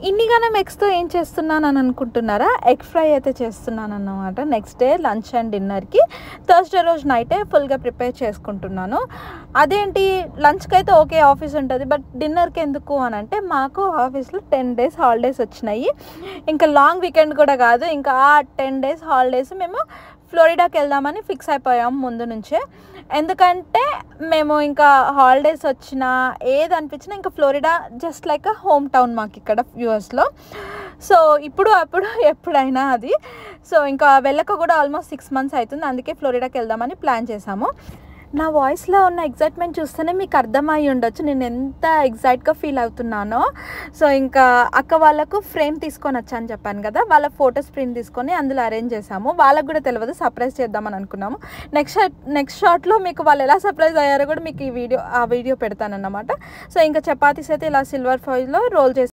ఇన్నిగానం ఎగ్స్తో ఏం చేస్తున్నానని అనుకుంటున్నారా? ఎగ్ ఫ్రై అయితే చేస్తున్నాను అన్నమాట. నెక్స్ట్ డే లంచ్ అండ్ డిన్నర్కి. థర్స్డే రోజు నైటే ఫుల్గా ప్రిపేర్ చేసుకుంటున్నాను. అదేంటి లంచ్కి అయితే ఓకే ఆఫీస్ ఉంటుంది, బట్ డిన్నర్కి ఎందుకు అని అంటే మాకు ఆఫీస్లో 10 days హాలిడేస్ వచ్చినాయి. ఇంకా లాంగ్ వీకెండ్ కూడా కాదు, ఇంకా ఆ 10 days హాలిడేస్ మేము ఫ్లోరిడాకి వెళ్దామని ఫిక్స్ అయిపోయాము ముందు నుంచే. ఎందుకంటే మేము ఇంకా హాలిడేస్ వచ్చినా ఏది అనిపించినా ఇంకా Florida just like home town మాకు ఇక్కడ యూఎస్లో. సో ఇప్పుడు అప్పుడు ఎప్పుడైనా అది. సో ఇంకా వెళ్ళక కూడా ఆల్మోస్ట్ 6 months అవుతుంది. అందుకే ఫ్లోరిడాకి వెళ్దామని ప్లాన్ చేశాము. నా వాయిస్లో ఉన్న ఎగ్జైట్మెంట్ చూస్తేనే మీకు అర్థమై ఉండొచ్చు నేను ఎంత ఎగ్జైట్గా ఫీల్ అవుతున్నానో. సో ఇంకా అక్క వాళ్ళకు ఫ్రేమ్ తీసుకొని వచ్చాను చెప్పాను కదా, వాళ్ళ ఫొటోస్ ప్రింట్ తీసుకొని అందులో అరేంజ్ చేసాము. వాళ్ళకు కూడా తెలియదు, సర్ప్రైజ్ చేద్దామని అనుకున్నాము. నెక్స్ట్ షాట్లో మీకు వాళ్ళు ఎలా సర్ప్రైజ్ అయ్యారో కూడా మీకు ఆ వీడియో పెడతానన్నమాట. సో ఇంకా చపాతీస్ అయితే ఇలా సిల్వర్ ఫాయిల్లో రోల్ చేసి